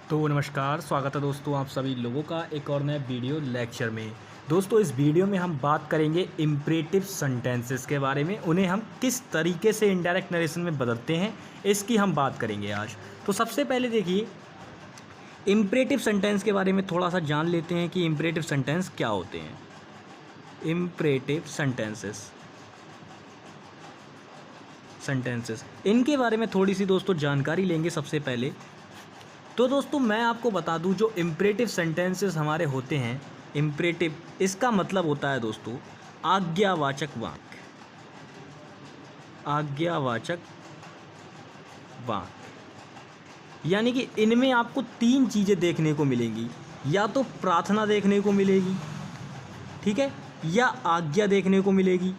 तो नमस्कार, स्वागत है दोस्तों आप सभी लोगों का एक और नए वीडियो लेक्चर में। दोस्तों इस वीडियो में हम बात करेंगे इम्परेटिव सेंटेंसेस के बारे में। उन्हें हम किस तरीके से इनडायरेक्ट नरेशन में बदलते हैं, इसकी हम बात करेंगे आज। तो सबसे पहले देखिए, इम्परेटिव सेंटेंस के बारे में थोड़ा सा जान लेते हैं कि इम्परेटिव सेंटेंस क्या होते हैं। इम्परेटिव सेंटेंसेस इनके बारे में थोड़ी सी दोस्तों जानकारी लेंगे सबसे पहले। तो दोस्तों मैं आपको बता दूं, जो इम्परेटिव सेंटेंसेस हमारे होते हैं, इम्परेटिव इसका मतलब होता है दोस्तों आज्ञावाचक वाक्य। आज्ञावाचक वाक्य यानी कि इनमें आपको तीन चीज़ें देखने को मिलेंगी। या तो प्रार्थना देखने को मिलेगी, ठीक है, या आज्ञा देखने को मिलेगी,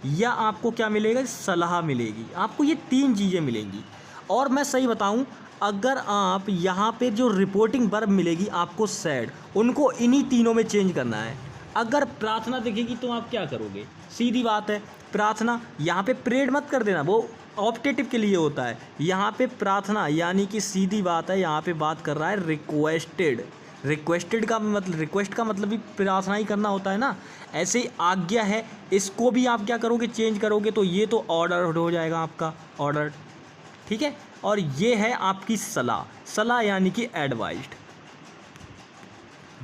या आपको क्या मिलेगा, सलाह मिलेगी। आपको ये तीन चीज़ें मिलेंगी। और मैं सही बताऊं, अगर आप यहाँ पे जो रिपोर्टिंग वर्ब मिलेगी आपको सैड, उनको इन्हीं तीनों में चेंज करना है। अगर प्रार्थना दिखेगी तो आप क्या करोगे, सीधी बात है प्रार्थना। यहाँ पे प्रेड मत कर देना, वो ऑप्टेटिव के लिए होता है। यहाँ पे प्रार्थना यानी कि सीधी बात है, यहाँ पे बात कर रहा है रिक्वेस्टेड। रिक्वेस्टेड का मतलब, रिक्वेस्ट का मतलब भी प्रार्थना ही करना होता है ना। ऐसे ही आज्ञा है, इसको भी आप क्या करोगे, चेंज करोगे, तो ये तो ऑर्डर हो जाएगा आपका, ऑर्डर, ठीक है। और ये है आपकी सलाह। सलाह यानी कि एडवाइस्ड।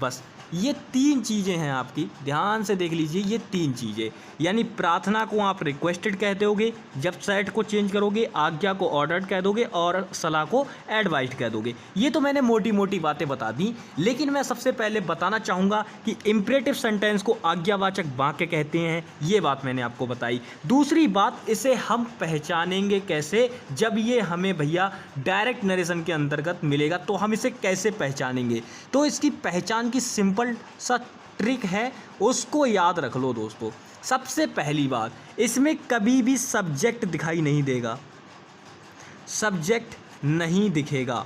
बस ये तीन चीज़ें हैं आपकी, ध्यान से देख लीजिए। ये तीन चीज़ें यानी प्रार्थना को आप रिक्वेस्टेड कहते होगे, जब सेट को चेंज करोगे आज्ञा को ऑर्डर्ड कह दोगे और सलाह को एडवाइस्ड कह दोगे। ये तो मैंने मोटी मोटी बातें बता दी, लेकिन मैं सबसे पहले बताना चाहूँगा कि इम्परेटिव सेंटेंस को आज्ञावाचक वाक्य कहते हैं। ये बात मैंने आपको बताई। दूसरी बात, इसे हम पहचानेंगे कैसे, जब ये हमें भैया डायरेक्ट नरेशन के अंतर्गत मिलेगा तो हम इसे कैसे पहचानेंगे। तो इसकी पहचान की सिंपल सा ट्रिक है, उसको याद रख लो दोस्तों। सबसे पहली बात, इसमें कभी भी सब्जेक्ट दिखाई नहीं देगा। सब्जेक्ट नहीं दिखेगा,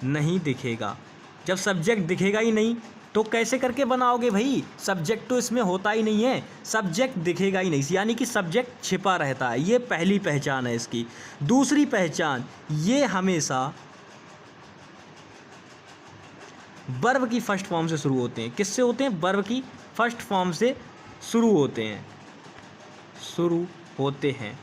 नहीं दिखेगा। जब सब्जेक्ट दिखेगा ही नहीं तो कैसे करके बनाओगे भाई, सब्जेक्ट तो इसमें होता ही नहीं है, सब्जेक्ट दिखेगा ही नहीं, यानी कि सब्जेक्ट छिपा रहता है। ये पहली पहचान है इसकी। दूसरी पहचान, ये हमेशा वर्ब की फर्स्ट फॉर्म से शुरू होते हैं। किससे होते हैं, वर्ब की फर्स्ट फॉर्म से शुरू होते हैं, शुरू होते हैं।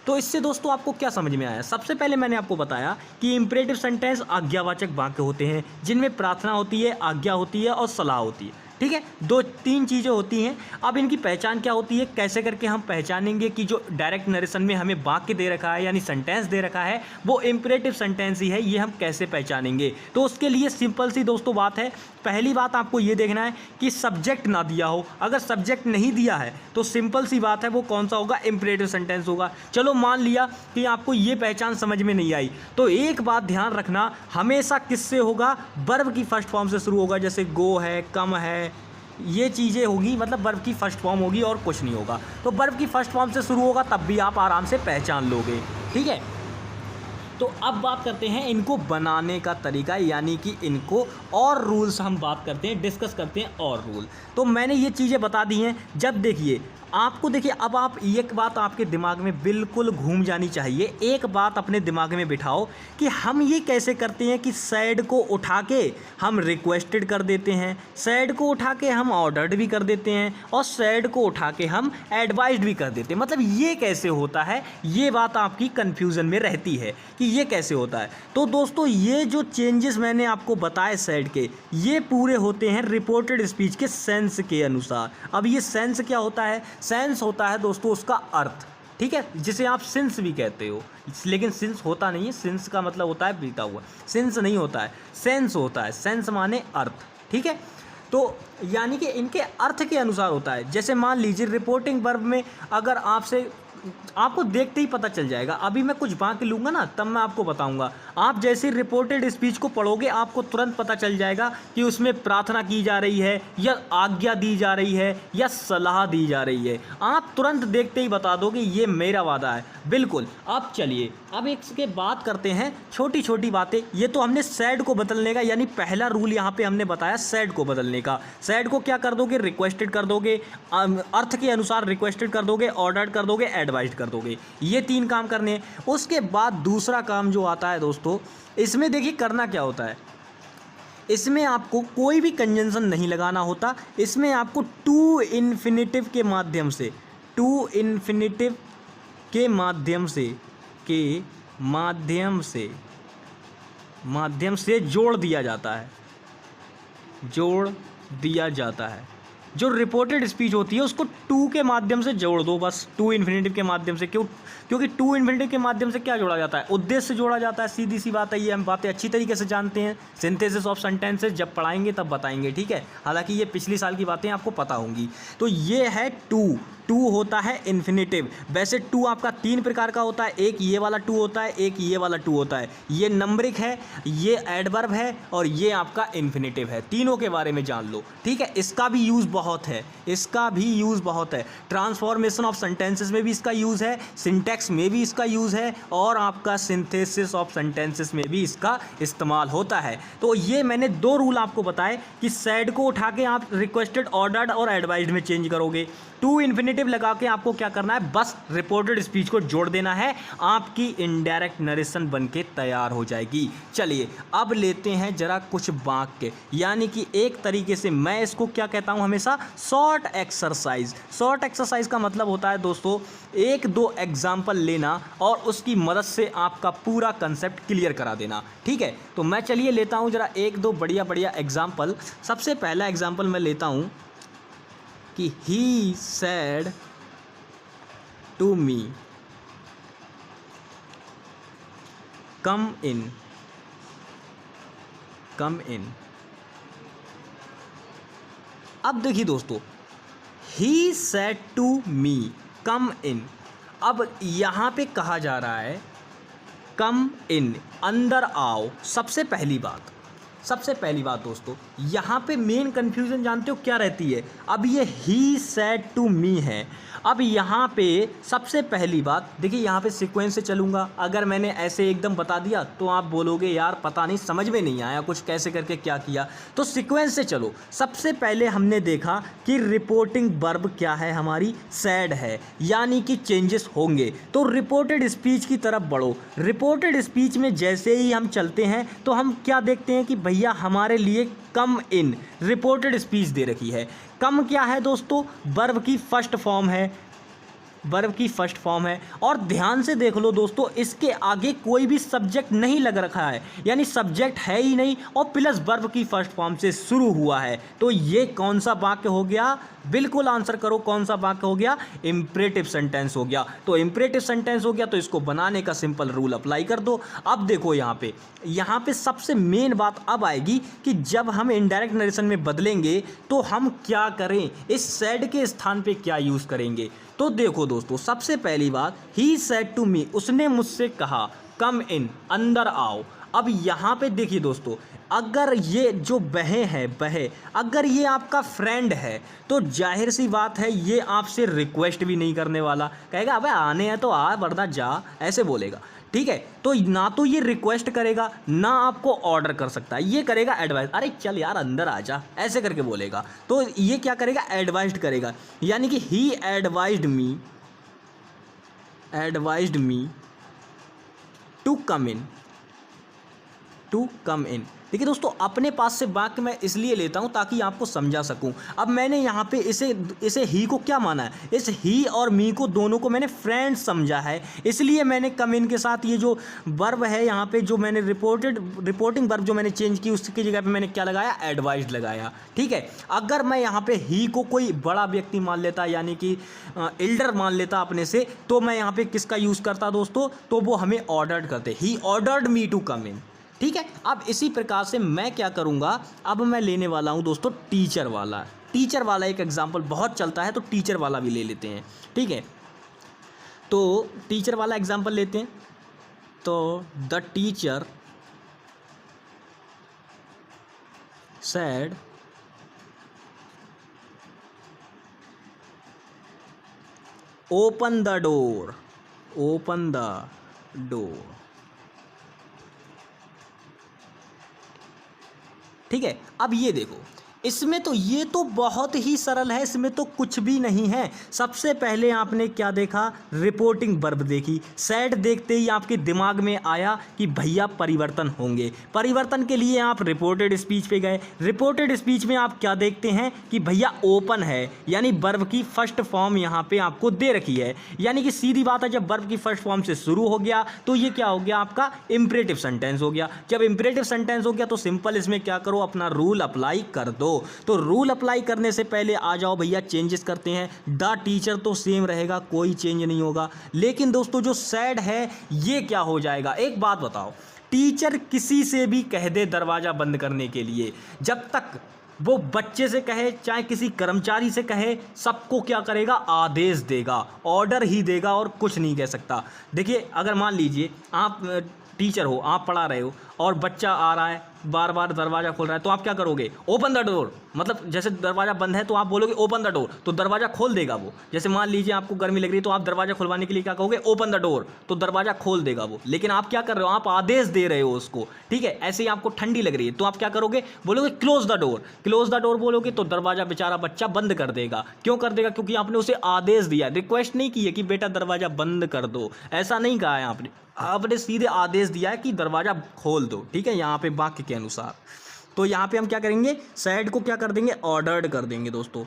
तो इससे दोस्तों आपको क्या समझ में आया। सबसे पहले मैंने आपको बताया कि इम्परेटिव सेंटेंस आज्ञावाचक वाक्य होते हैं, जिनमें प्रार्थना होती है, आज्ञा होती है और सलाह होती है, ठीक है। दो तीन चीज़ें होती हैं। अब इनकी पहचान क्या होती है, कैसे करके हम पहचानेंगे कि जो डायरेक्ट नरेशन में हमें वाक्य दे रखा है यानी सेंटेंस दे रखा है वो इम्परेटिव सेंटेंस ही है, ये हम कैसे पहचानेंगे। तो उसके लिए सिंपल सी दोस्तों बात है। पहली बात आपको ये देखना है कि सब्जेक्ट ना दिया हो। अगर सब्जेक्ट नहीं दिया है तो सिंपल सी बात है, वो कौन सा होगा, इम्परेटिव सेंटेंस होगा। चलो मान लिया कि आपको ये पहचान समझ में नहीं आई, तो एक बात ध्यान रखना, हमेशा किससे होगा, वर्ब की फर्स्ट फॉर्म से शुरू होगा। जैसे गो है, कम है, ये चीज़ें होगी, मतलब वर्ब की फर्स्ट फॉर्म होगी और कुछ नहीं होगा। तो वर्ब की फर्स्ट फॉर्म से शुरू होगा, तब भी आप आराम से पहचान लोगे, ठीक है। तो अब बात करते हैं इनको बनाने का तरीका, यानी कि इनको और रूल्स हम बात करते हैं, डिस्कस करते हैं और रूल। तो मैंने ये चीज़ें बता दी हैं। जब देखिए आपको, देखिए अब आप, एक बात आपके दिमाग में बिल्कुल घूम जानी चाहिए। एक बात अपने दिमाग में बिठाओ कि हम ये कैसे करते हैं कि सैड को उठा के हम रिक्वेस्टेड कर देते हैं, सैड को उठा के हम ऑर्डर्ड भी कर देते हैं, और सैड को उठा के हम एडवाइज्ड भी कर देते हैं। मतलब ये कैसे होता है, ये बात आपकी कन्फ्यूज़न में रहती है कि ये कैसे होता है। तो दोस्तों ये जो चेंजेस मैंने आपको बताए सैड के, ये पूरे होते हैं रिपोर्टेड स्पीच के सेंस के अनुसार। अब ये सेंस क्या होता है, सेंस होता है दोस्तों उसका अर्थ, ठीक है, जिसे आप सिंस भी कहते हो, लेकिन सिंस होता नहीं है। सिंस का मतलब होता है बीता हुआ, सिंस नहीं होता है, सेंस होता है। सेंस माने अर्थ, ठीक है। तो यानी कि इनके अर्थ के अनुसार होता है। जैसे मान लीजिए रिपोर्टिंग वर्ब में अगर आपसे, आपको देखते ही पता चल जाएगा। अभी मैं कुछ वाक्य लूँगा ना, तब मैं आपको बताऊंगा। आप जैसे रिपोर्टेड स्पीच को पढ़ोगे आपको तुरंत पता चल जाएगा कि उसमें प्रार्थना की जा रही है, या आज्ञा दी जा रही है, या सलाह दी जा रही है। आप तुरंत देखते ही बता दोगे ये मेरा वादा है, बिल्कुल। अब चलिए अब इसके बात करते हैं छोटी छोटी बातें। ये तो हमने सैड को बदलने का, यानी पहला रूल यहाँ पे हमने बताया सैड को बदलने का। सैड को क्या कर दोगे, रिक्वेस्टेड कर दोगे, अर्थ के अनुसार रिक्वेस्टेड कर दोगे, ऑर्डर्ड कर दोगे, एडवाइज कर दोगे। ये 3 काम करने हैं। उसके बाद दूसरा काम जो आता है दोस्तों, इसमें देखिए करना क्या होता है, इसमें आपको कोई भी कंजंक्शन नहीं लगाना होता। इसमें आपको टू इन्फिनेटिव के माध्यम से, टू इन्फिनेटिव के माध्यम से जोड़ दिया जाता है, जोड़ दिया जाता है। जो रिपोर्टेड स्पीच होती है उसको टू के माध्यम से जोड़ दो, बस टू इन्फिनेटिव के माध्यम से। क्योंकि टू इन्फिनेटिव के माध्यम से क्या जोड़ा जाता है, उद्देश्य जोड़ा जाता है। सीधी सी बात है, ये हम बातें अच्छी तरीके से जानते हैं। सिंथेसिस ऑफ सेंटेंसेस जब पढ़ाएंगे तब बताएंगे, ठीक है। हालांकि ये पिछली साल की बातें आपको पता होंगी। तो ये है टू, टू होता है इन्फिनेटिव। वैसे टू आपका 3 प्रकार का होता है, एक ये वाला टू होता है, एक ये वाला टू होता है। ये नंबरिक है, ये एडवर्ब है और ये आपका इन्फिनेटिव है। तीनों के बारे में जान लो, ठीक है। इसका भी यूज़ बहुत है, इसका भी यूज़ बहुत है। ट्रांसफॉर्मेशन ऑफ सेंटेंसेस में भी इसका यूज़ है, सिंटैक्स में भी इसका यूज़ है और आपका सिंथेसिस ऑफ सेंटेंसेस में भी इसका इस्तेमाल होता है। तो ये मैंने 2 रूल आपको बताए कि सैड को उठा के आप रिक्वेस्टेड, ऑर्डर्ड और एडवाइज्ड में चेंज करोगे। टू इन्फिनेटिव लगा के आपको क्या करना है, बस रिपोर्टेड स्पीच को जोड़ देना है, आपकी इनडायरेक्ट नरेशन बन के तैयार हो जाएगी। चलिए अब लेते हैं जरा कुछ वाक्य, यानी कि एक तरीके से मैं इसको क्या कहता हूं हमेशा, शॉर्ट एक्सरसाइज। शॉर्ट एक्सरसाइज का मतलब होता है दोस्तों 1-2 एग्जाम्पल लेना और उसकी मदद से आपका पूरा कंसेप्ट क्लियर करा देना, ठीक है। तो मैं चलिए लेता हूं जरा 1-2 बढ़िया बढ़िया एग्जाम्पल। सबसे पहला एग्जाम्पल मैं लेता हूं कि he said to me come in, come in। अब देखिए दोस्तों, he said to me come in। अब यहां पे कहा जा रहा है come in, अंदर आओ। सबसे पहली बात दोस्तों, यहाँ पे मेन कन्फ्यूज़न जानते हो क्या रहती है। अब ये ही सेड टू मी है। अब यहाँ पे सबसे पहली बात देखिए, यहाँ पे सीक्वेंस से चलूँगा। अगर मैंने ऐसे एकदम बता दिया तो आप बोलोगे यार पता नहीं, समझ में नहीं आया कुछ, कैसे करके क्या किया। तो सीक्वेंस से चलो। सबसे पहले हमने देखा कि रिपोर्टिंग वर्ब क्या है, हमारी सैड है, यानी कि चेंजेस होंगे। तो रिपोर्टेड स्पीच की तरफ बढ़ो। रिपोर्टेड स्पीच में जैसे ही हम चलते हैं तो हम क्या देखते हैं कि भैया हमारे लिए कम इन रिपोर्टेड स्पीच दे रखी है। कम क्या है दोस्तों, वर्ब की फर्स्ट फॉर्म है, वर्ब की फर्स्ट फॉर्म है। और ध्यान से देख लो दोस्तों, इसके आगे कोई भी सब्जेक्ट नहीं लग रखा है, यानी सब्जेक्ट है ही नहीं, और प्लस वर्ब की फर्स्ट फॉर्म से शुरू हुआ है। तो ये कौन सा वाक्य हो गया, बिल्कुल आंसर करो, कौन सा वाक्य हो गया, इंपरेटिव सेंटेंस हो गया। तो इंपरेटिव सेंटेंस हो गया तो इसको बनाने का सिंपल रूल अप्लाई कर दो। अब देखो यहाँ पे सबसे मेन बात अब आएगी कि जब हम इनडायरेक्ट नरेशन में बदलेंगे तो हम क्या करें, इस सेड के स्थान पे क्या यूज़ करेंगे। तो देखो दोस्तों, सबसे पहली बात, ही सेड टू मी, उसने मुझसे कहा, कम इन, अंदर आओ। अब यहाँ पे देखिए दोस्तों, अगर ये जो बहे अगर ये आपका फ्रेंड है तो जाहिर सी बात है ये आपसे रिक्वेस्ट भी नहीं करने वाला, कहेगा अबे आने हैं तो आ, वरना जा, ऐसे बोलेगा, ठीक है। तो ना तो ये रिक्वेस्ट करेगा, ना आपको ऑर्डर कर सकता है, ये करेगा एडवाइस, अरे चल यार अंदर आ जा, ऐसे करके बोलेगा। तो ये क्या करेगा, एडवाइस्ड करेगा, यानी कि ही एडवाइज्ड मी टू कम इन। देखिए दोस्तों, अपने पास से वाक्य मैं इसलिए लेता हूं ताकि आपको समझा सकूं। अब मैंने यहाँ पे इसे ही को क्या माना है, इस ही और मी को दोनों को मैंने फ्रेंड समझा है, इसलिए मैंने कम इन के साथ ये जो वर्ब है यहाँ पे, जो मैंने रिपोर्टिंग वर्ब जो मैंने चेंज की, उसकी जगह पे मैंने क्या लगाया, एडवाइज्ड लगाया, ठीक है। अगर मैं यहाँ पे ही को कोई बड़ा व्यक्ति मान लेता, यानी कि एल्डर मान लेता अपने से, तो मैं यहाँ पे किसका यूज़ करता दोस्तों, तो वो हमें ऑर्डर्ड करते, he ordered me to come इन, ठीक है। अब इसी प्रकार से मैं क्या करूंगा, अब मैं लेने वाला हूं दोस्तों टीचर वाला एक एग्जांपल बहुत चलता है, तो टीचर वाला भी ले लेते हैं, ठीक है। तो टीचर वाला एग्जांपल लेते हैं। तो the teacher said open the door, ठीक है। अब ये देखो, इसमें तो ये तो बहुत ही सरल है, इसमें तो कुछ भी नहीं है। सबसे पहले आपने क्या देखा, रिपोर्टिंग वर्ब देखी। सैड देखते ही आपके दिमाग में आया कि भैया परिवर्तन होंगे। परिवर्तन के लिए आप रिपोर्टेड स्पीच पे गए। रिपोर्टेड स्पीच में आप क्या देखते हैं कि भैया ओपन है, यानी वर्ब की फर्स्ट फॉर्म यहाँ पे आपको दे रखी है। यानी कि सीधी बात है, जब वर्ब की फर्स्ट फॉर्म से शुरू हो गया तो ये क्या हो गया, आपका इंपरेटिव सेंटेंस हो गया। जब इंपरेटिव सेंटेंस हो गया तो सिंपल इसमें क्या करो, अपना रूल अप्लाई कर दो। तो रूल अप्लाई करने से पहले आ जाओ भैया, चेंजेस करते हैं। द टीचर तो सेम रहेगा, कोई चेंज नहीं होगा। लेकिन दोस्तों जो सैड है ये क्या हो जाएगा, एक बात बताओ, टीचर किसी से भी कह दे दरवाज़ा बंद करने के लिए, जब तक वो बच्चे से कहे चाहे किसी कर्मचारी से कहे, सबको क्या करेगा, आदेश देगा, ऑर्डर ही देगा और कुछ नहीं कह सकता। देखिए अगर मान लीजिए आप टीचर हो, आप पढ़ा रहे हो और बच्चा आ रहा है, बार बार दरवाज़ा खोल रहा है, तो आप क्या करोगे, ओपन द डोर। मतलब जैसे दरवाज़ा बंद है तो आप बोलोगे ओपन द डोर, तो दरवाज़ा खोल देगा वो। जैसे मान लीजिए आपको गर्मी लग रही है तो आप दरवाज़ा खुलवाने के लिए क्या कहोगे, ओपन द डोर, तो दरवाज़ा खोल देगा वो। लेकिन आप क्या कर रहे हो, आप आदेश दे रहे हो उसको, ठीक है। ऐसे ही आपको ठंडी लग रही है तो आप क्या करोगे, बोलोगे close the door. Close the door बोलोगे तो दरवाज़ा बेचारा बच्चा बंद कर देगा। क्यों कर देगा, क्योंकि आपने उसे आदेश दिया, रिक्वेस्ट नहीं की है कि बेटा दरवाज़ा बंद कर दो, ऐसा नहीं कहा है आपने, आपने सीधे आदेश दिया है कि दरवाज़ा खोल दो, ठीक है, यहाँ पे वाक्य के अनुसार। तो यहाँ पे हम क्या करेंगे, सैड को क्या कर देंगे, ऑर्डर्ड कर देंगे दोस्तों,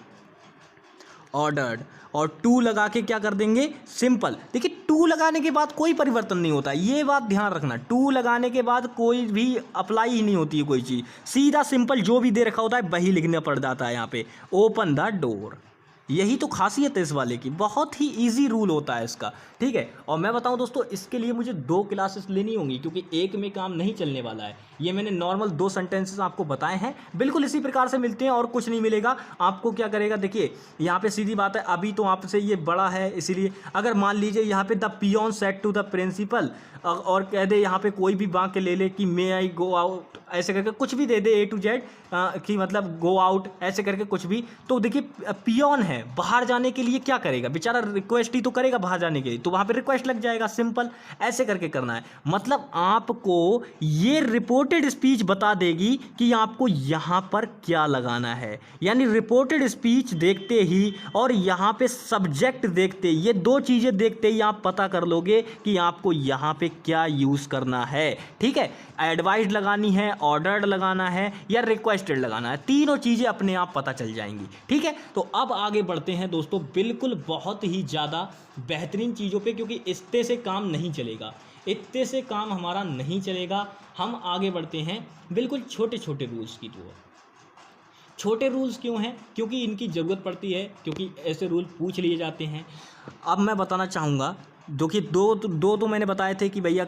ऑर्डर्ड, और टू लगा के क्या कर देंगे, सिंपल। देखिए टू लगाने के बाद कोई परिवर्तन नहीं होता, ये बात ध्यान रखना। टू लगाने के बाद कोई भी अप्लाई ही नहीं होती है कोई चीज़, सीधा सिंपल जो भी दे रखा होता है वही लिखना पड़ जाता है यहाँ पे, ओपन द डोर। यही तो खासियत है इस वाले की, बहुत ही इजी रूल होता है इसका, ठीक है। और मैं बताऊं दोस्तों, इसके लिए मुझे 2 क्लासेस लेनी होंगी, क्योंकि एक में काम नहीं चलने वाला है। ये मैंने नॉर्मल 2 सेंटेंसेस आपको बताए हैं, बिल्कुल इसी प्रकार से मिलते हैं और कुछ नहीं मिलेगा आपको। क्या करेगा, देखिए यहाँ पे सीधी बात है, अभी तो आपसे ये बड़ा है इसीलिए, अगर मान लीजिए यहाँ पे the peon said to the principal, और कह दे यहाँ पे कोई भी वाक्य ले ले कि मे आई गो आउट, ऐसे करके कुछ भी दे दे A to Z कि मतलब गो आउट, ऐसे करके कुछ भी, तो देखिए पियोन है, बाहर जाने के लिए क्या करेगा बेचारा, रिक्वेस्ट ही तो करेगा बाहर जाने के लिए, तो वहाँ पे रिक्वेस्ट लग जाएगा, सिंपल ऐसे करके करना है। मतलब आपको ये रिपोर्टेड स्पीच बता देगी कि आपको यहाँ पर क्या लगाना है। यानी रिपोर्टेड स्पीच देखते ही और यहाँ पे सब्जेक्ट देखते ही, ये 2 चीज़ें देखते ही आप पता कर लोगे कि आपको यहाँ पे क्या यूज़ करना है, ठीक है। एडवाइस्ड लगानी है, ऑर्डर्ड लगाना है या रिक्वेस्टेड लगाना है, तीनों चीज़ें अपने आप पता चल जाएंगी, ठीक है। तो अब आगे बढ़ते हैं दोस्तों, बिल्कुल बहुत ही ज़्यादा बेहतरीन चीज़ों पे, क्योंकि इतने से काम नहीं चलेगा, इतने से काम हमारा नहीं चलेगा। हम आगे बढ़ते हैं बिल्कुल छोटे छोटे रूल्स की तरफ। छोटे रूल्स क्यों हैं, क्योंकि इनकी ज़रूरत पड़ती है, क्योंकि ऐसे रूल पूछ लिए जाते हैं। अब मैं बताना चाहूँगा, देखिए दो तो मैंने बताए थे कि भैया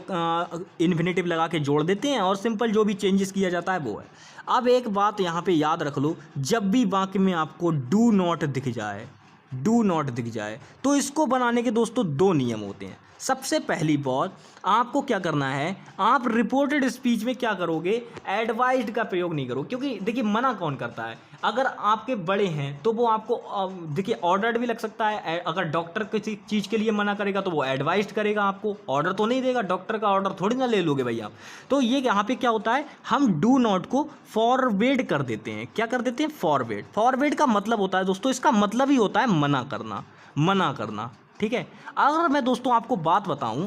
इन्फिनेटिव लगा के जोड़ देते हैं और सिंपल जो भी चेंजेस किया जाता है वो है। अब एक बात यहाँ पे याद रख लो, जब भी वाक्य में आपको डू नॉट दिख जाए, डू नॉट दिख जाए, तो इसको बनाने के दोस्तों 2 नियम होते हैं। सबसे पहली बात, आपको क्या करना है, आप रिपोर्टेड स्पीच में क्या करोगे, एडवाइज्ड का प्रयोग नहीं करो, क्योंकि देखिए मना कौन करता है, अगर आपके बड़े हैं तो वो आपको देखिए ऑर्डर्ड भी लग सकता है। अगर डॉक्टर किसी चीज़ के लिए मना करेगा तो वो एडवाइज्ड करेगा, आपको ऑर्डर तो नहीं देगा, डॉक्टर का ऑर्डर थोड़ी ना ले लोगे भाई आप। तो ये यहाँ पे क्या होता है, हम डू नॉट को फॉरवर्ड कर देते हैं। क्या कर देते हैं, फॉरवर्ड। फॉरवर्ड का मतलब होता है दोस्तों, इसका मतलब ही होता है मना करना, मना करना, ठीक है। अगर मैं दोस्तों आपको बात बताऊं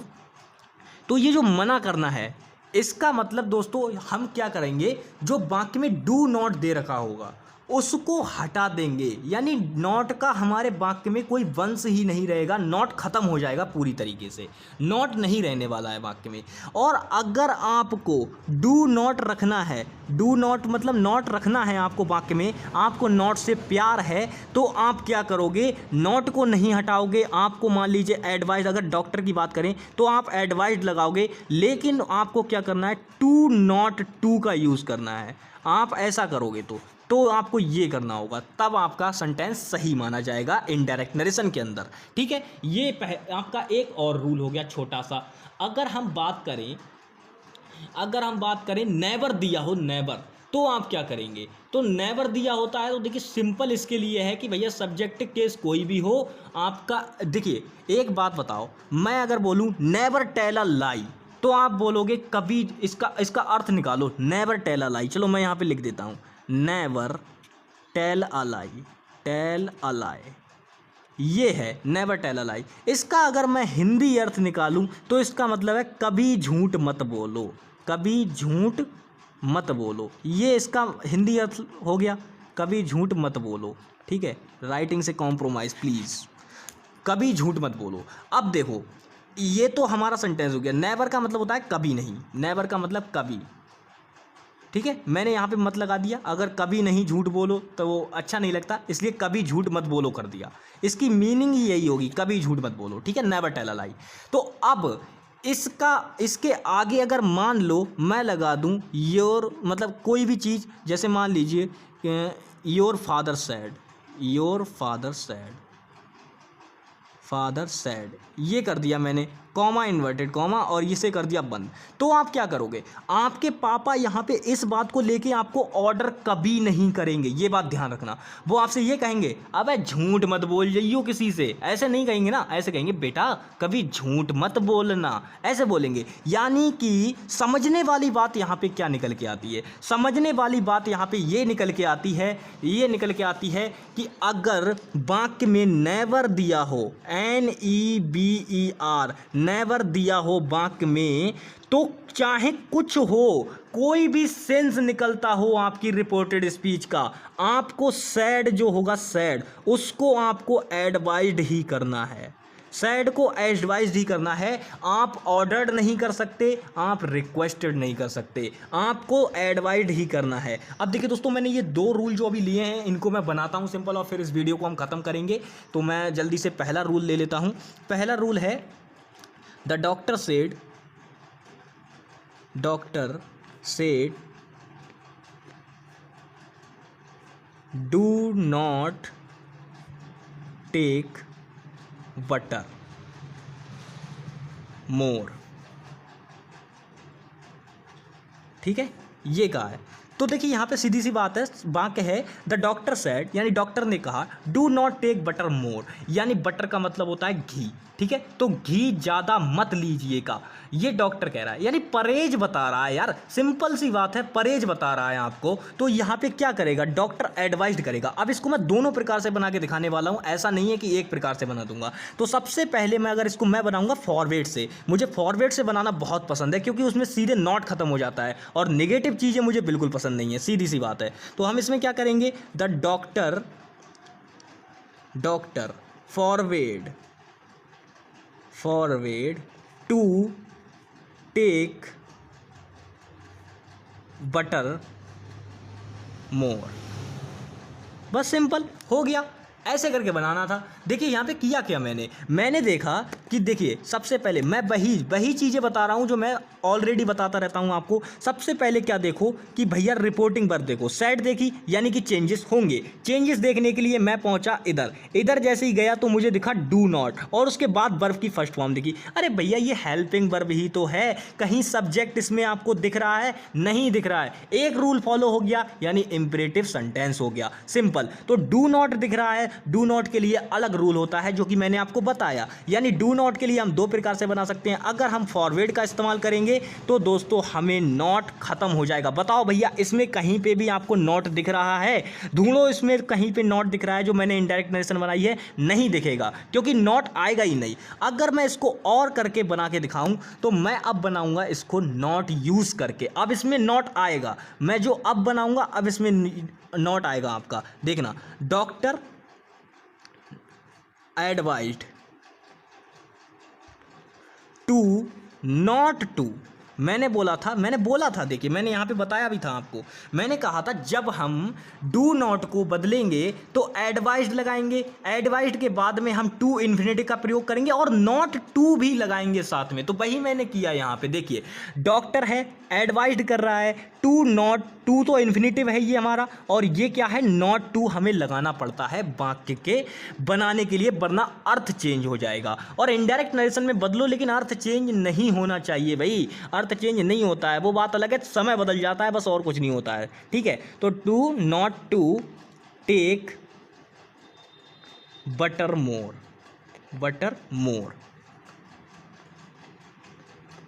तो ये जो मना करना है, इसका मतलब दोस्तों हम क्या करेंगे, जो वाक्य में डू नॉट दे रखा होगा उसको हटा देंगे। यानी नॉट का हमारे वाक्य में कोई वंश ही नहीं रहेगा, नॉट खत्म हो जाएगा पूरी तरीके से, नॉट नहीं रहने वाला है वाक्य में। और अगर आपको डू नॉट रखना है, डू नॉट मतलब नॉट रखना है आपको वाक्य में, आपको नॉट से प्यार है, तो आप क्या करोगे, नॉट को नहीं हटाओगे। आपको मान लीजिए एडवाइज, अगर डॉक्टर की बात करें तो आप एडवाइज लगाओगे, लेकिन आपको क्या करना है, टू नॉट टू का यूज़ करना है। आप ऐसा करोगे तो आपको ये करना होगा, तब आपका सेंटेंस सही माना जाएगा इनडायरेक्ट नरेशन के अंदर, ठीक है। ये आपका एक और रूल हो गया छोटा सा। अगर हम बात करें नेवर दिया हो, नेवर, तो आप क्या करेंगे, तो नेवर दिया होता है तो देखिए सिंपल इसके लिए है कि भैया सब्जेक्ट केस कोई भी हो आपका। देखिए एक बात बताओ, मैं अगर बोलूँ नेवर टेल अ लाई, तो आप बोलोगे कभी, इसका अर्थ निकालो, नेवर टेल अ लाई। चलो मैं यहाँ पे लिख देता हूँ, never tell a lie, tell a lie, ये है नेवर टेल अ लाई। इसका अगर मैं हिंदी अर्थ निकालूं तो इसका मतलब है कभी झूठ मत बोलो, कभी झूठ मत बोलो, ये इसका हिंदी अर्थ हो गया, कभी झूठ मत बोलो। ठीक है, राइटिंग से कॉम्प्रोमाइज़ प्लीज़, कभी झूठ मत बोलो। अब देखो, ये तो हमारा सेंटेंस हो गया। नेवर का मतलब होता है कभी नहीं, नेवर का मतलब कभी। ठीक है, मैंने यहाँ पे मत लगा दिया, अगर कभी नहीं झूठ बोलो तो वो अच्छा नहीं लगता, इसलिए कभी झूठ मत बोलो कर दिया। इसकी मीनिंग ही यही होगी, कभी झूठ मत बोलो। ठीक है, नेवर टेल अ लाई। तो अब इसके आगे अगर मान लो मैं लगा दूँ योर, मतलब कोई भी चीज़, जैसे मान लीजिए your father sad, your father sad, father sad, ये कर दिया मैंने, कॉमा इन्वर्टेड कॉमा, और इसे कर दिया बंद। तो आप क्या करोगे, आपके पापा यहाँ पे इस बात को लेके आपको ऑर्डर कभी नहीं करेंगे, ये बात ध्यान रखना। वो आपसे ये कहेंगे अबे झूठ मत बोल जाइयो किसी से, ऐसे नहीं कहेंगे ना, ऐसे कहेंगे बेटा कभी झूठ मत बोलना, ऐसे बोलेंगे। यानी कि समझने वाली बात यहाँ पे क्या निकल के आती है, समझने वाली बात यहाँ पे ये निकल के आती है, ये निकल के आती है कि अगर वाक्य में नेवर दिया हो, NEVER, नेवर दिया हो वाक्य में, तो चाहे कुछ हो, कोई भी सेंस निकलता हो आपकी रिपोर्टेड स्पीच का, आपको सैड जो होगा सैड, उसको आपको एडवाइज्ड ही करना है, सैड को एडवाइज्ड ही करना है। आप ऑर्डर्ड नहीं कर सकते, आप रिक्वेस्टेड नहीं कर सकते, आपको एडवाइज्ड ही करना है। अब देखिए दोस्तों, मैंने ये दो रूल जो अभी लिए हैं इनको मैं बनाता हूँ सिंपल, और फिर इस वीडियो को हम ख़त्म करेंगे। तो मैं जल्दी से पहला रूल ले लेता हूँ। पहला रूल है the doctor said, doctor said do not take butter more. ठीक है, ये कहा है। तो देखिए यहाँ पे सीधी सी बात है, वाक्य है द डॉक्टर सेड, यानी डॉक्टर ने कहा डू नॉट टेक बटर मोर, यानी बटर का मतलब होता है घी। ठीक है, तो घी ज़्यादा मत लीजिएगा, ये डॉक्टर कह रहा है, यानी परहेज बता रहा है यार, सिंपल सी बात है, परहेज बता रहा है आपको। तो यहाँ पे क्या करेगा, डॉक्टर एडवाइज्ड करेगा। अब इसको मैं दोनों प्रकार से बना के दिखाने वाला हूँ, ऐसा नहीं है कि एक प्रकार से बना दूंगा। तो सबसे पहले मैं अगर इसको मैं बनाऊंगा फॉरवर्ड से, मुझे फॉरवर्ड से बनाना बहुत पसंद है, क्योंकि उसमें सीधे नॉट खत्म हो जाता है, और नेगेटिव चीज़ें मुझे बिल्कुल पसंद नहीं है, सीधी सी बात है। तो हम इसमें क्या करेंगे, the doctor, doctor forward, forward to take butter more. बस सिंपल हो गया, ऐसे करके बनाना था। देखिए यहाँ पे किया क्या मैंने देखा कि देखिए सबसे पहले मैं वही चीज़ें बता रहा हूँ जो मैं ऑलरेडी बताता रहता हूँ आपको। सबसे पहले क्या देखो कि भैया रिपोर्टिंग वर्ब देखो, सेड देखी यानी कि चेंजेस होंगे। चेंजेस देखने के लिए मैं पहुँचा इधर जैसे ही गया तो मुझे दिखा डू नॉट, और उसके बाद वर्ब की फर्स्ट फॉर्म दिखी। अरे भैया ये हेल्पिंग वर्ब ही तो है, कहीं सब्जेक्ट इसमें आपको दिख रहा है? नहीं दिख रहा है। एक रूल फॉलो हो गया, यानी इंपरेटिव सेंटेंस हो गया, सिंपल। तो डू नॉट दिख रहा है, डू नॉट के लिए अलग रूल होता है जो कि मैंने आपको बताया। यानी डू नॉट के लिए हम दो प्रकार से बना सकते हैं। अगर हम फॉरवर्ड का इस्तेमाल करेंगे तो दोस्तों हमें नॉट खत्म हो जाएगा। बताओ भैया इसमें कहीं पे भी आपको नॉट दिख रहा है? ढूंढो इसमें कहीं पे नॉट दिख रहा है जो मैंने इनडायरेक्ट नरेशन बनाई है। नहीं दिखेगा, क्योंकि नॉट आएगा ही नहीं। अगर मैं इसको और करके बना के दिखाऊं तो मैं अब बनाऊंगा इसको नॉट यूज करके। अब इसमें नॉट आएगा, मैं जो अब बनाऊंगा अब इसमें नॉट आएगा आपका, देखना। Doctor advised to not to, मैंने बोला था, देखिए मैंने यहाँ पे बताया भी था आपको। मैंने कहा था जब हम डू नॉट को बदलेंगे तो एडवाइज्ड लगाएंगे, एडवाइज्ड के बाद में हम टू इन्फिनिटिव का प्रयोग करेंगे और नॉट टू भी लगाएंगे साथ में। तो वही मैंने किया यहाँ पे। देखिए डॉक्टर है, एडवाइज्ड कर रहा है, टू नॉट टू तो इन्फिनिटिव है ये हमारा, और ये क्या है, नॉट टू हमें लगाना पड़ता है वाक्य के बनाने के लिए, वरना अर्थ चेंज हो जाएगा। और इनडायरेक्ट नरेशन में बदलो लेकिन अर्थ चेंज नहीं होना चाहिए भाई, अर्थ चेंज नहीं होता है, वो बात अलग है, समय बदल जाता है बस, और कुछ नहीं होता है। ठीक है, तो to not to take butter more, butter more.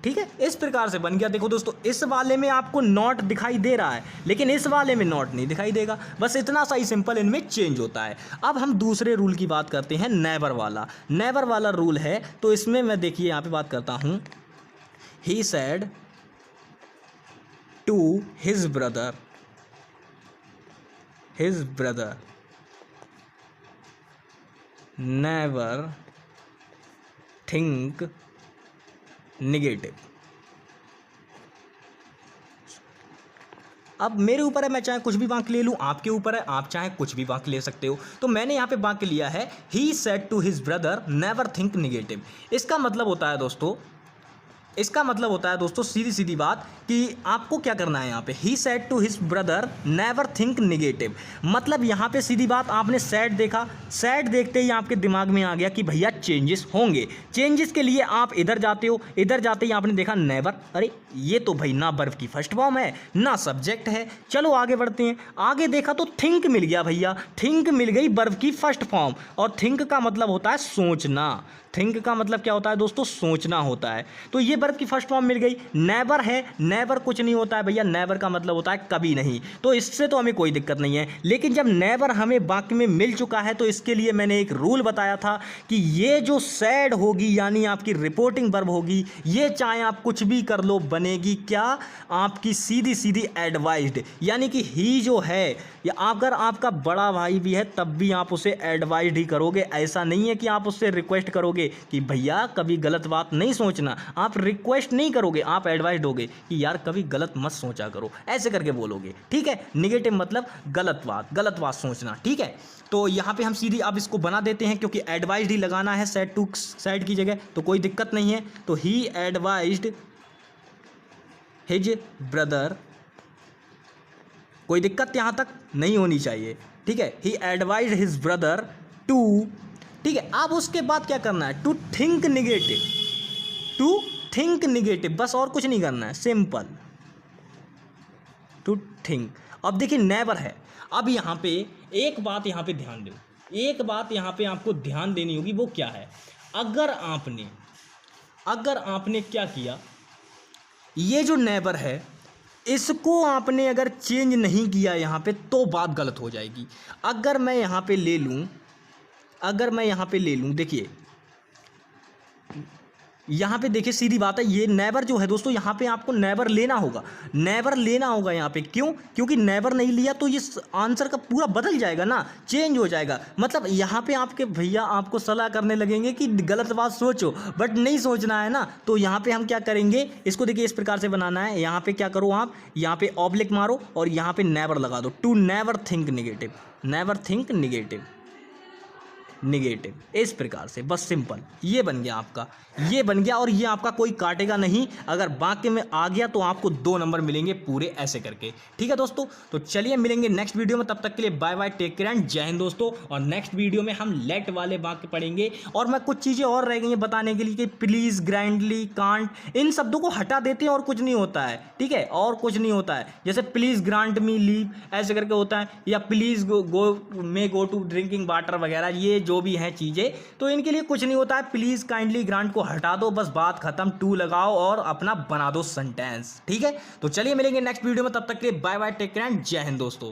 ठीक है, इस प्रकार से बन गया। देखो दोस्तों, इस वाले में आपको नॉट दिखाई दे रहा है, लेकिन इस वाले में नॉट नहीं दिखाई देगा। बस इतना सा ही सिंपल इनमें चेंज होता है। अब हम दूसरे रूल की बात करते हैं, नेवर वाला। नेवर वाला रूल है, तो इसमें मैं देखिए यहाँ पे बात करता हूँ, he said to his brother, never think negative. अब मेरे ऊपर है, मैं चाहे कुछ भी वाक्य ले लूँ, आपके ऊपर है, आप चाहे कुछ भी वाक्य ले सकते हो। तो मैंने यहाँ पे वाक्य लिया है, he said to his brother never think negative. इसका मतलब होता है दोस्तों, सीधी सीधी बात कि आपको क्या करना है यहाँ पे, he said to his brother never think negative. मतलब यहाँ पे सीधी बात, आपने सैड देखा, सैड देखते ही आपके दिमाग में आ गया कि भैया चेंजेस होंगे। चेंजेस के लिए आप इधर जाते हो, इधर जाते ही आपने देखा नेवर, अरे ये तो भाई ना वर्ब की फर्स्ट फॉर्म है ना सब्जेक्ट है, चलो आगे बढ़ते हैं। आगे देखा तो थिंक मिल गया भैया, थिंक मिल गई वर्ब की फर्स्ट फॉर्म, और थिंक का मतलब होता है सोचना। थिंक का मतलब क्या होता है दोस्तों, सोचना होता है। तो ये वर्ब की फर्स्ट फॉर्म मिल गई। नेवर है, नेवर कुछ नहीं होता है भैया, नेवर का मतलब होता है कभी नहीं, तो इससे तो हमें कोई दिक्कत नहीं है। लेकिन जब नेवर हमें वाक्य में मिल चुका है, तो इसके लिए मैंने एक रूल बताया था कि ये जो सैड होगी, यानी आपकी रिपोर्टिंग वर्ब होगी, ये चाहे आप कुछ भी कर लो, बनेगी क्या, आपकी सीधी सीधी एडवाइज्ड। यानी कि ही जो है, या अगर आपका बड़ा भाई भी है तब भी आप उसे एडवाइज्ड ही करोगे। ऐसा नहीं है कि आप उससे रिक्वेस्ट करोगे कि भैया कभी गलत बात नहीं सोचना, आप रिक्वेस्ट नहीं करोगे, आप एडवाइस दोगे कि यार कभी गलत मत सोचा करो, ऐसे करके बोलोगे, ठीक है। निगेटिव मतलब गलत बात सोचना, ठीक है। तो यहाँ पे हम सीधी अब इसको बना देते हैं, क्योंकि एडवाइज्ड ही लगाना है सेड टू सेड की जगह, तो कोई दिक्कत नहीं है। तो ही एडवाइज्ड हिज ब्रदर, कोई दिक्कत यहाँ तक नहीं होनी चाहिए, ठीक है। ही एडवाइज्ड हिज ब्रदर टू, ठीक है। अब उसके बाद क्या करना है, टू थिंक निगेटिव, बस और कुछ नहीं करना है, सिंपल टू थिंक। अब देखिए नेवर है। अब यहाँ पे एक बात यहाँ पे ध्यान दो, एक बात यहाँ पे आपको ध्यान देनी होगी, वो क्या है, अगर आपने क्या किया, ये जो नेवर है इसको आपने अगर चेंज नहीं किया यहाँ पे, तो बात गलत हो जाएगी। अगर मैं यहाँ पे ले लूँ, देखिए यहाँ पे देखिए सीधी बात है, ये नेवर जो है दोस्तों, यहाँ पे आपको नेवर लेना होगा यहाँ पे। क्यों? क्योंकि नेवर नहीं लिया तो ये आंसर का पूरा बदल जाएगा ना, चेंज हो जाएगा। मतलब यहाँ पे आपके भैया आपको सलाह करने लगेंगे कि गलत बात सोचो, बट नहीं सोचना है ना। तो यहाँ पे हम क्या करेंगे, इसको देखिए इस प्रकार से बनाना है। यहाँ पे क्या करो, आप यहाँ पे ऑब्लिक मारो और यहाँ पे नेवर लगा दो, टू नेवर थिंक निगेटिव, इस प्रकार से, बस सिंपल ये बन गया आपका, ये बन गया। और ये आपका कोई काटेगा नहीं, अगर वाक्य में आ गया तो आपको 2 नंबर मिलेंगे पूरे, ऐसे करके, ठीक है दोस्तों। तो चलिए मिलेंगे नेक्स्ट वीडियो में, तब तक के लिए bye bye, take care and जय हिंद दोस्तों। और नेक्स्ट वीडियो में हम लेट वाले वाक्य पढ़ेंगे, और मैं कुछ चीज़ें और रह गई हैं बताने के लिए कि प्लीज़, ग्राइंडली, कांट, इन शब्दों को हटा देते हैं और कुछ नहीं होता है, ठीक है, और कुछ नहीं होता है। जैसे प्लीज़ ग्रांट मी लीव ऐसे करके होता है, या please go to drinking water वगैरह, ये जो भी हैं चीज़ें, तो इनके लिए कुछ नहीं होता है। प्लीज़, काइंडली, ग्रांट को हटा दो, बस बात खत्म, टू लगाओ और अपना बना दो सेंटेंस, ठीक है। तो चलिए मिलेंगे नेक्स्ट वीडियो में, तब तक के लिए bye bye, take care and जय हिंद दोस्तों।